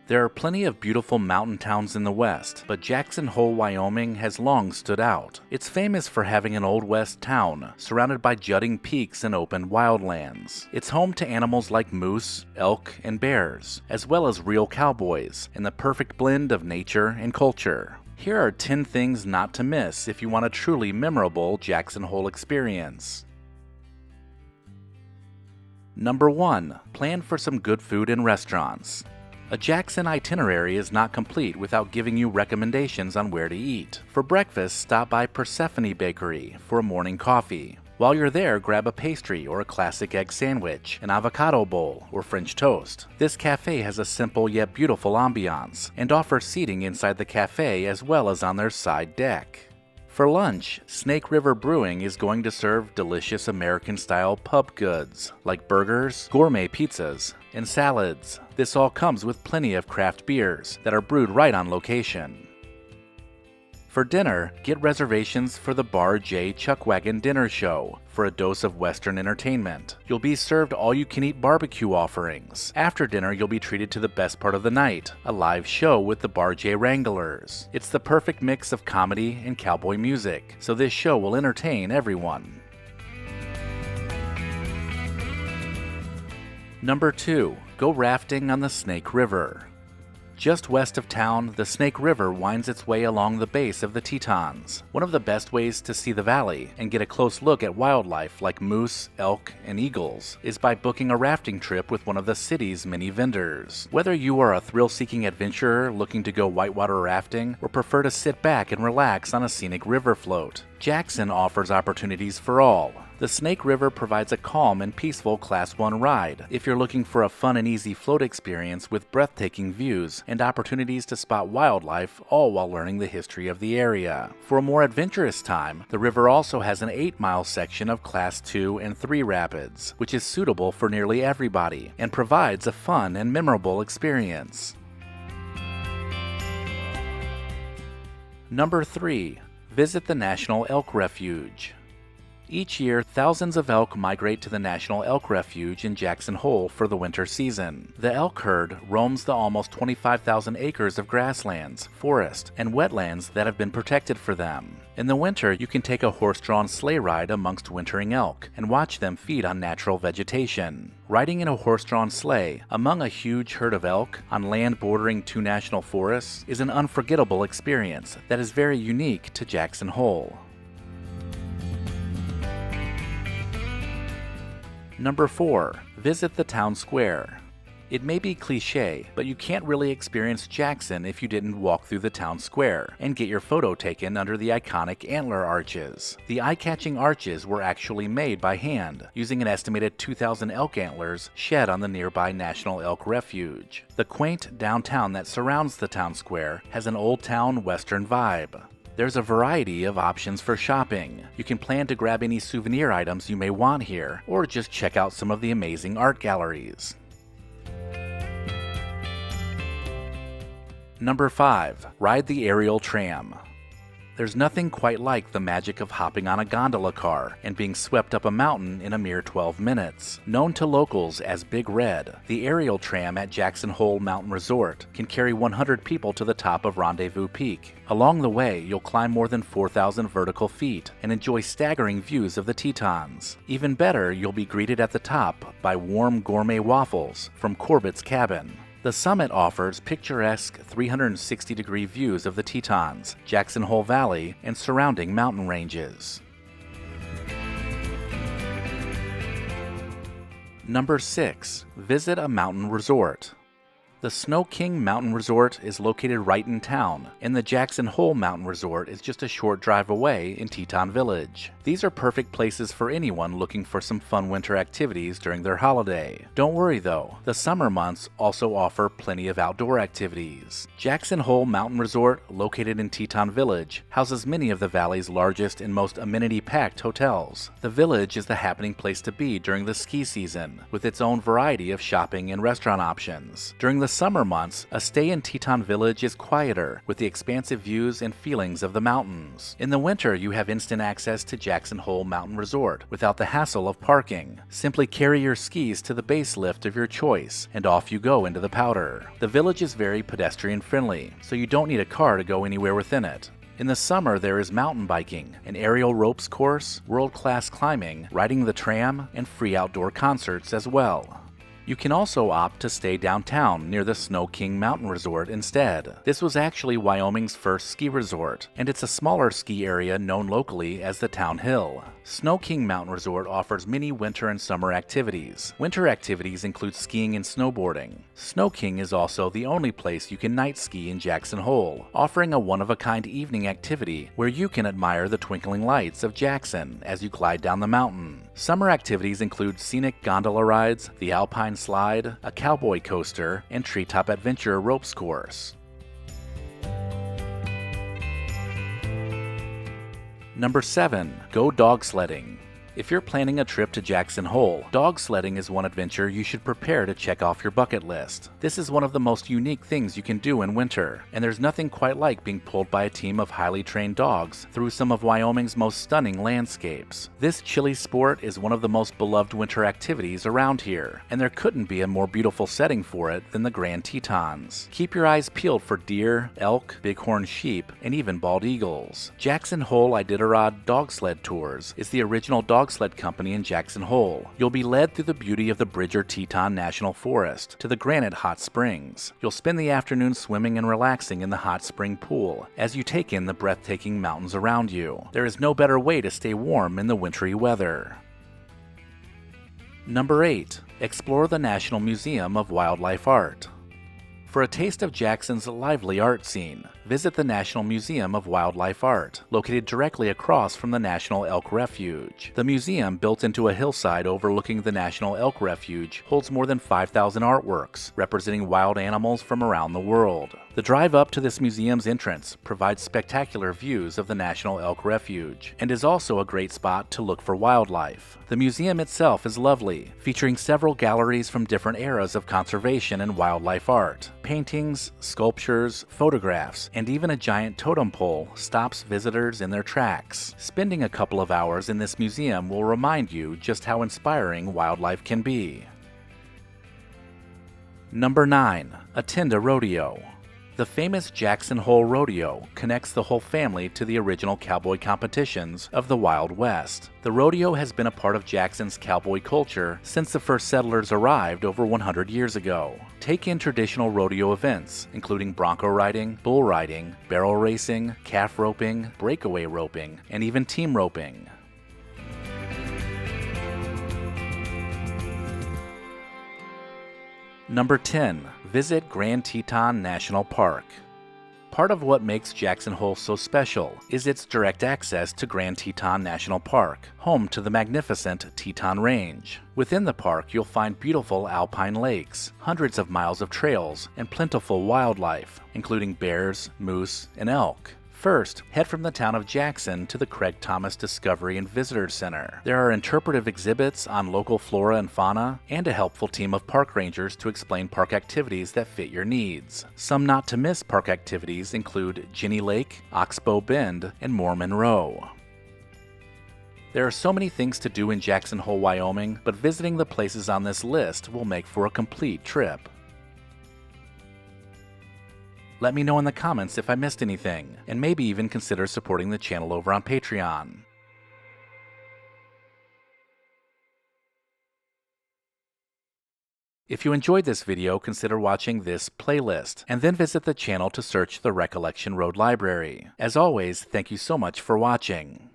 There are plenty of beautiful mountain towns in the West, but Jackson Hole, Wyoming has long stood out. It's famous for having an Old West town, surrounded by jutting peaks and open wildlands. It's home to animals like moose, elk, and bears, as well as real cowboys, and the perfect blend of nature and culture. Here are 10 things not to miss if you want a truly memorable Jackson Hole experience. Number 1. Plan for some good food and restaurants. A Jackson itinerary is not complete without giving you recommendations on where to eat. For breakfast, stop by Persephone Bakery for a morning coffee. While you're there, grab a pastry or a classic egg sandwich, an avocado bowl, or French toast. This cafe has a simple yet beautiful ambiance and offers seating inside the cafe as well as on their side deck. For lunch, Snake River Brewing is going to serve delicious American-style pub goods like burgers, gourmet pizzas, and salads. This all comes with plenty of craft beers that are brewed right on location. For dinner, get reservations for the Bar J Chuckwagon Dinner Show for a dose of Western entertainment. You'll be served all-you-can-eat barbecue offerings. After dinner, you'll be treated to the best part of the night, a live show with the Bar J Wranglers. It's the perfect mix of comedy and cowboy music, so this show will entertain everyone. Number 2. Go rafting on the Snake River. Just west of town, the Snake River winds its way along the base of the Tetons. One of the best ways to see the valley and get a close look at wildlife like moose, elk, and eagles is by booking a rafting trip with one of the city's many vendors. Whether you are a thrill-seeking adventurer looking to go whitewater rafting or prefer to sit back and relax on a scenic river float, Jackson offers opportunities for all. The Snake River provides a calm and peaceful Class 1 ride if you're looking for a fun and easy float experience with breathtaking views and opportunities to spot wildlife, all while learning the history of the area. For a more adventurous time, the river also has an 8-mile section of Class 2 and 3 rapids, which is suitable for nearly everybody and provides a fun and memorable experience. Number 3. Visit the National Elk Refuge. Each year, thousands of elk migrate to the National Elk Refuge in Jackson Hole for the winter season. The elk herd roams the almost 25,000 acres of grasslands, forest, and wetlands that have been protected for them. In the winter, you can take a horse-drawn sleigh ride amongst wintering elk and watch them feed on natural vegetation. Riding in a horse-drawn sleigh among a huge herd of elk on land bordering 2 national forests is an unforgettable experience that is very unique to Jackson Hole. Number 4. Visit the town square. It may be cliche, but you can't really experience Jackson if you didn't walk through the town square and get your photo taken under the iconic antler arches. The eye-catching arches were actually made by hand, using an estimated 2,000 elk antlers shed on the nearby National Elk Refuge. The quaint downtown that surrounds the town square has an old-town Western vibe. There's a variety of options for shopping. You can plan to grab any souvenir items you may want here, or just check out some of the amazing art galleries. Number 5. Ride the aerial tram. There's nothing quite like the magic of hopping on a gondola car and being swept up a mountain in a mere 12 minutes. Known to locals as Big Red, the aerial tram at Jackson Hole Mountain Resort can carry 100 people to the top of Rendezvous Peak. Along the way, you'll climb more than 4,000 vertical feet and enjoy staggering views of the Tetons. Even better, you'll be greeted at the top by warm gourmet waffles from Corbett's Cabin. The summit offers picturesque 360-degree views of the Tetons, Jackson Hole Valley, and surrounding mountain ranges. Number 6. Visit a mountain resort. The Snow King Mountain Resort is located right in town, and the Jackson Hole Mountain Resort is just a short drive away in Teton Village. These are perfect places for anyone looking for some fun winter activities during their holiday. Don't worry though, the summer months also offer plenty of outdoor activities. Jackson Hole Mountain Resort, located in Teton Village, houses many of the valley's largest and most amenity-packed hotels. The village is the happening place to be during the ski season, with its own variety of shopping and restaurant options. During the summer months, a stay in Teton Village is quieter, with the expansive views and feelings of the mountains. In the winter, you have instant access to Jackson Hole Mountain Resort without the hassle of parking. Simply carry your skis to the base lift of your choice, and off you go into the powder. The village is very pedestrian friendly, so you don't need a car to go anywhere within it. In the summer, there is mountain biking, an aerial ropes course, world-class climbing, riding the tram, and free outdoor concerts as well. You can also opt to stay downtown near the Snow King Mountain Resort instead. This was actually Wyoming's first ski resort, and it's a smaller ski area known locally as the Town Hill. Snow King Mountain Resort offers many winter and summer activities. Winter activities include skiing and snowboarding. Snow King is also the only place you can night ski in Jackson Hole, offering a one-of-a-kind evening activity where you can admire the twinkling lights of Jackson as you glide down the mountain. Summer activities include scenic gondola rides, the Alpine Slide, a cowboy coaster, and Treetop Adventure ropes course. Number 7. Go dog sledding. If you're planning a trip to Jackson Hole, dog sledding is one adventure you should prepare to check off your bucket list. This is one of the most unique things you can do in winter, and there's nothing quite like being pulled by a team of highly trained dogs through some of Wyoming's most stunning landscapes. This chilly sport is one of the most beloved winter activities around here, and there couldn't be a more beautiful setting for it than the Grand Tetons. Keep your eyes peeled for deer, elk, bighorn sheep, and even bald eagles. Jackson Hole Iditarod Dog Sled Tours is the original dog sled company in Jackson Hole. You'll be led through the beauty of the Bridger Teton National Forest to the Granite Hot Springs. You'll spend the afternoon swimming and relaxing in the hot spring pool as you take in the breathtaking mountains around you. There is no better way to stay warm in the wintry weather. Number 8. Explore the National Museum of Wildlife Art. For a taste of Jackson's lively art scene, visit the National Museum of Wildlife Art, located directly across from the National Elk Refuge. The museum, built into a hillside overlooking the National Elk Refuge, holds more than 5,000 artworks representing wild animals from around the world. The drive up to this museum's entrance provides spectacular views of the National Elk Refuge, and is also a great spot to look for wildlife. The museum itself is lovely, featuring several galleries from different eras of conservation and wildlife art. Paintings, sculptures, photographs, and even a giant totem pole stops visitors in their tracks. Spending a couple of hours in this museum will remind you just how inspiring wildlife can be. Number 9. Attend a rodeo. The famous Jackson Hole Rodeo connects the whole family to the original cowboy competitions of the Wild West. The rodeo has been a part of Jackson's cowboy culture since the first settlers arrived over 100 years ago. Take in traditional rodeo events, including bronco riding, bull riding, barrel racing, calf roping, breakaway roping, and even team roping. Number 10. Visit Grand Teton National Park. Part of what makes Jackson Hole so special is its direct access to Grand Teton National Park, home to the magnificent Teton Range. Within the park, you'll find beautiful alpine lakes, hundreds of miles of trails, and plentiful wildlife, including bears, moose, and elk. First, head from the town of Jackson to the Craig Thomas Discovery and Visitor Center. There are interpretive exhibits on local flora and fauna, and a helpful team of park rangers to explain park activities that fit your needs. Some not-to-miss park activities include Jenny Lake, Oxbow Bend, and Moore Monroe. There are so many things to do in Jackson Hole, Wyoming, but visiting the places on this list will make for a complete trip. Let me know in the comments if I missed anything, and maybe even consider supporting the channel over on Patreon. If you enjoyed this video, consider watching this playlist, and then visit the channel to search the Recollection Road Library. As always, thank you so much for watching.